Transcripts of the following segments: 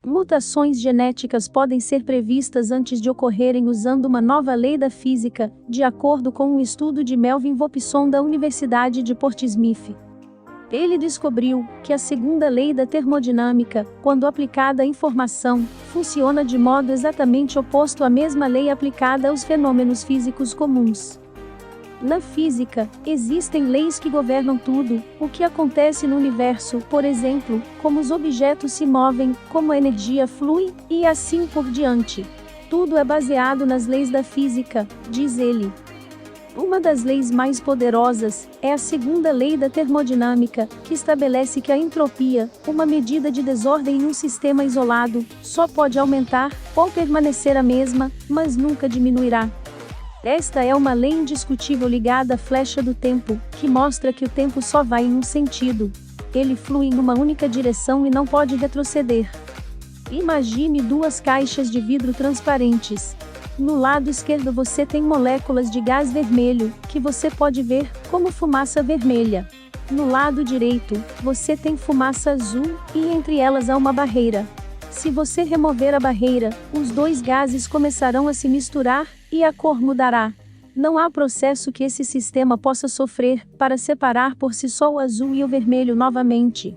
Mutações genéticas podem ser previstas antes de ocorrerem usando uma nova lei da física, de acordo com um estudo de Melvin Vopsson da Universidade de Portsmouth. Ele descobriu que a segunda lei da termodinâmica, quando aplicada à informação, funciona de modo exatamente oposto à mesma lei aplicada aos fenômenos físicos comuns. Na física, existem leis que governam tudo, o que acontece no universo, por exemplo, como os objetos se movem, como a energia flui, e assim por diante. Tudo é baseado nas leis da física, diz ele. Uma das leis mais poderosas é a segunda lei da termodinâmica, que estabelece que a entropia, uma medida de desordem em um sistema isolado, só pode aumentar ou permanecer a mesma, mas nunca diminuirá. Esta é uma lei indiscutível ligada à flecha do tempo, que mostra que o tempo só vai em um sentido. Ele flui em uma única direção e não pode retroceder. Imagine duas caixas de vidro transparentes. No lado esquerdo você tem moléculas de gás vermelho, que você pode ver como fumaça vermelha. No lado direito, você tem fumaça azul, e entre elas há uma barreira. Se você remover a barreira, os dois gases começarão a se misturar, e a cor mudará. Não há processo que esse sistema possa sofrer, para separar por si só o azul e o vermelho novamente.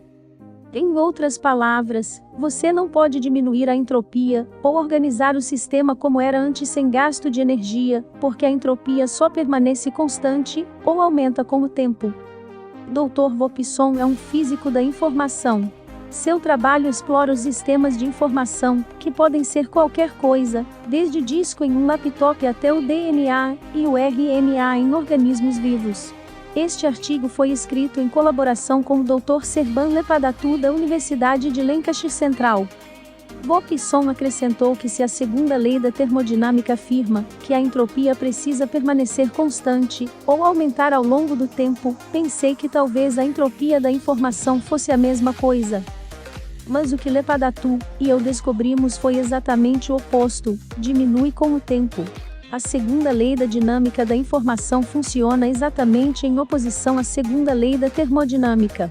Em outras palavras, você não pode diminuir a entropia, ou organizar o sistema como era antes sem gasto de energia, porque a entropia só permanece constante, ou aumenta com o tempo. Dr. Vopsson é um físico da informação. Seu trabalho explora os sistemas de informação, que podem ser qualquer coisa, desde disco em um laptop até o DNA e o RNA em organismos vivos. Este artigo foi escrito em colaboração com o Dr. Serban Lepadatou da Universidade de Lancashire Central. Vopsson acrescentou que se a segunda lei da termodinâmica afirma que a entropia precisa permanecer constante, ou aumentar ao longo do tempo, pensei que talvez a entropia da informação fosse a mesma coisa. Mas o que Lepadatou e eu descobrimos foi exatamente o oposto: diminui com o tempo. A segunda lei da dinâmica da informação funciona exatamente em oposição à segunda lei da termodinâmica.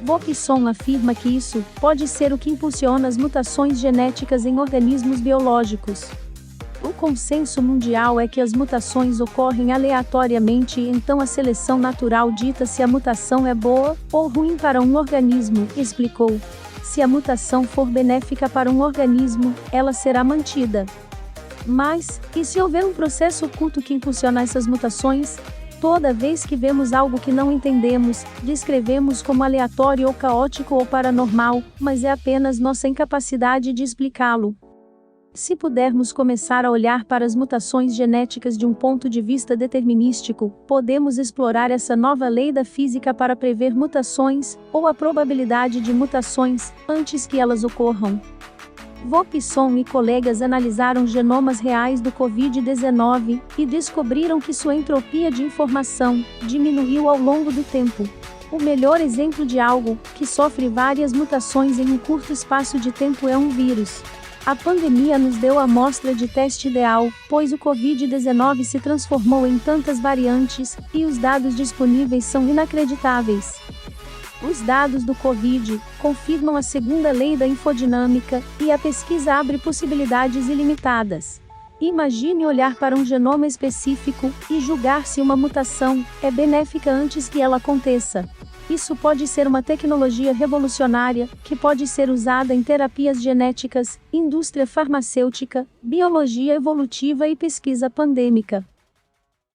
Vopsson afirma que isso pode ser o que impulsiona as mutações genéticas em organismos biológicos. O consenso mundial é que as mutações ocorrem aleatoriamente e então a seleção natural dita se a mutação é boa ou ruim para um organismo, explicou. Se a mutação for benéfica para um organismo, ela será mantida. Mas, e se houver um processo oculto que impulsiona essas mutações? Toda vez que vemos algo que não entendemos, descrevemos como aleatório ou caótico ou paranormal, mas é apenas nossa incapacidade de explicá-lo. Se pudermos começar a olhar para as mutações genéticas de um ponto de vista determinístico, podemos explorar essa nova lei da física para prever mutações, ou a probabilidade de mutações, antes que elas ocorram. Vopsson e colegas analisaram genomas reais do Covid-19 e descobriram que sua entropia de informação diminuiu ao longo do tempo. O melhor exemplo de algo que sofre várias mutações em um curto espaço de tempo é um vírus. A pandemia nos deu a amostra de teste ideal, pois o Covid-19 se transformou em tantas variantes, e os dados disponíveis são inacreditáveis. Os dados do Covid confirmam a segunda lei da infodinâmica, e a pesquisa abre possibilidades ilimitadas. Imagine olhar para um genoma específico e julgar se uma mutação é benéfica antes que ela aconteça. Isso pode ser uma tecnologia revolucionária, que pode ser usada em terapias genéticas, indústria farmacêutica, biologia evolutiva e pesquisa pandêmica.